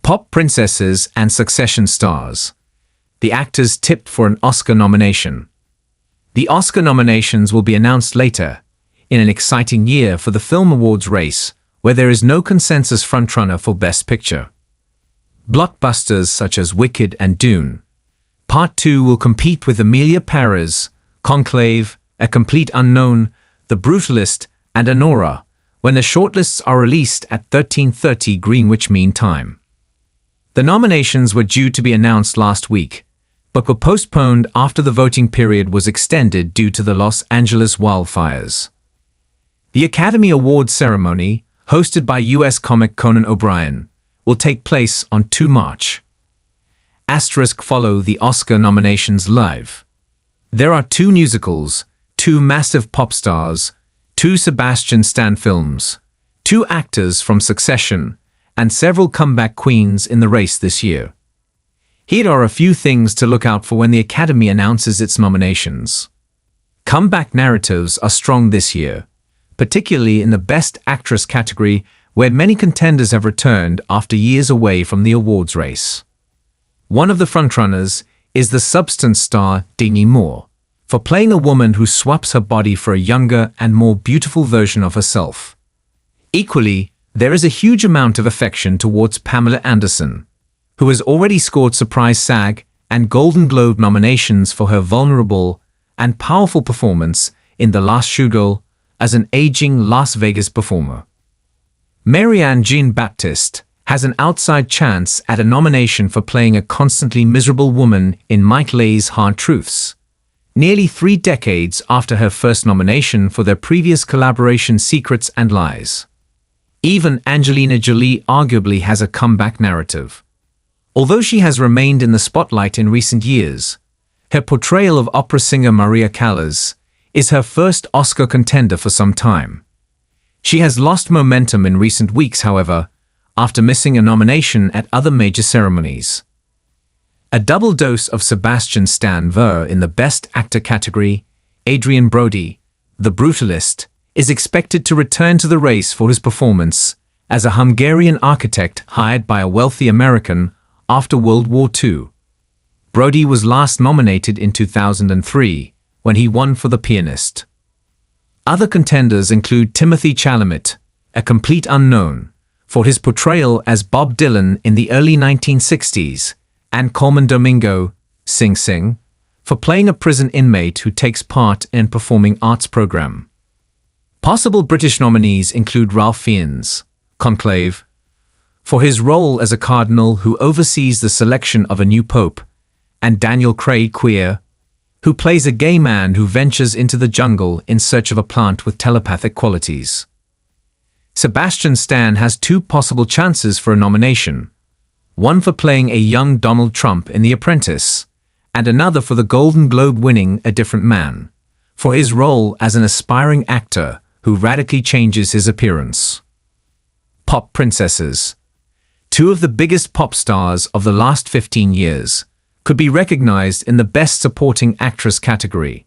Pop princesses and Succession stars. The actors tipped for an Oscar nomination. The Oscar nominations will be announced later, in an exciting year for the film awards race, where there is no consensus frontrunner for Best Picture. Blockbusters such as Wicked and Dune. Part 2 will compete with Emilia Pérez, Conclave, A Complete Unknown, The Brutalist and Anora, when the shortlists are released at 13:30 Greenwich Mean Time. The nominations were due to be announced last week, but were postponed after the voting period was extended due to the Los Angeles wildfires. The Academy Awards ceremony, hosted by US comic Conan O'Brien, will take place on 2 March. Follow the Oscar nominations live. There are 2 musicals, 2 massive pop stars, 2 Sebastian Stan films, 2 actors from Succession, and several comeback queens in the race this year. Here are a few things to look out for when the Academy announces its nominations. Comeback narratives are strong this year, particularly in the Best Actress category, where many contenders have returned after years away from the awards race. One of the frontrunners is the Substance star Demi Moore, for playing a woman who swaps her body for a younger and more beautiful version of herself. Equally, there is a huge amount of affection towards Pamela Anderson, who has already scored surprise SAG and Golden Globe nominations for her vulnerable and powerful performance in The Last Showgirl as an aging Las Vegas performer. Marianne Jean-Baptiste has an outside chance at a nomination for playing a constantly miserable woman in Mike Leigh's Hard Truths, nearly 3 decades after her first nomination for their previous collaboration Secrets and Lies. Even Angelina Jolie arguably has a comeback narrative. Although she has remained in the spotlight in recent years, her portrayal of opera singer Maria Callas is her first Oscar contender for some time. She has lost momentum in recent weeks, however, after missing a nomination at other major ceremonies. A double dose of Sebastian Stan in the Best Actor category, Adrien Brody, The Brutalist, is expected to return to the race for his performance as a Hungarian architect hired by a wealthy American after World War II. Brody was last nominated in 2003, when he won for The Pianist. Other contenders include Timothy Chalamet, A Complete Unknown, for his portrayal as Bob Dylan in the early 1960s, and Colman Domingo, Sing Sing, for playing a prison inmate who takes part in a performing arts program. Possible British nominees include Ralph Fiennes, Conclave, for his role as a cardinal who oversees the selection of a new pope, and Daniel Craig Queer, who plays a gay man who ventures into the jungle in search of a plant with telepathic qualities. Sebastian Stan has 2 possible chances for a nomination, one for playing a young Donald Trump in The Apprentice, and another for the Golden Globe-winning A Different Man, for his role as an aspiring actor who radically changes his appearance. Pop princesses. 2 of the biggest pop stars of the last 15 years could be recognized in the Best Supporting Actress category.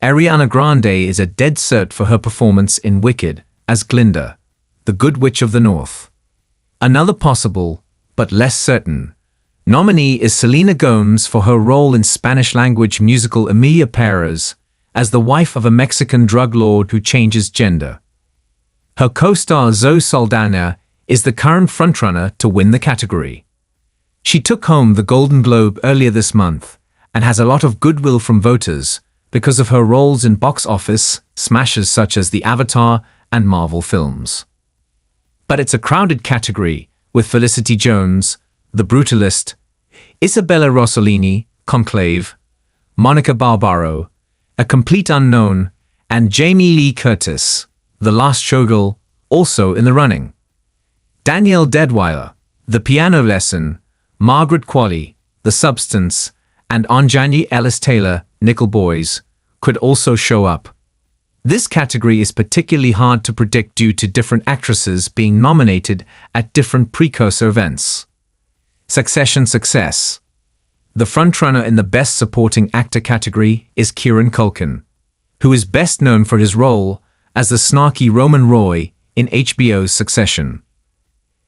Ariana Grande is a dead cert for her performance in Wicked as Glinda, the Good Witch of the North. Another possible, but less certain, nominee is Selena Gomez for her role in Spanish-language musical Emilia Pérez as the wife of a Mexican drug lord who changes gender. Her co-star Zoe Saldana is the current frontrunner to win the category. She took home the Golden Globe earlier this month and has a lot of goodwill from voters because of her roles in box office smashes such as the Avatar and Marvel films. But it's a crowded category with Felicity Jones, The Brutalist, Isabella Rossellini, Conclave, Monica Barbaro, A Complete Unknown, and Jamie Lee Curtis, The Last Showgirl, also in the running. Danielle Deadwyler, The Piano Lesson, Margaret Qualley, The Substance, and Anjani Ellis-Taylor, Nickel Boys, could also show up. This category is particularly hard to predict due to different actresses being nominated at different precursor events. Succession success. The frontrunner in the Best Supporting Actor category is Kieran Culkin, who is best known for his role as the snarky Roman Roy in HBO's Succession.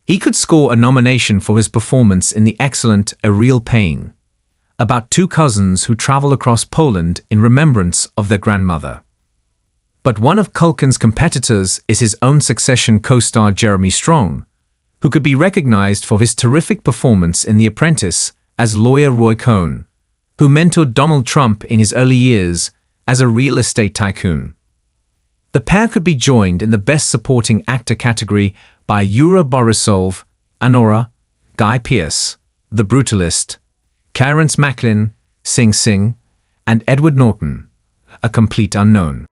He could score a nomination for his performance in the excellent A Real Pain, about two cousins who travel across Poland in remembrance of their grandmother. But one of Culkin's competitors is his own Succession co-star Jeremy Strong, who could be recognized for his terrific performance in The Apprentice as lawyer Roy Cohn, who mentored Donald Trump in his early years as a real estate tycoon. The pair could be joined in the Best Supporting Actor category by Yura Borisov, Anora, Guy Pearce, The Brutalist, Clarence Macklin, Sing Sing, and Edward Norton, a complete unknown.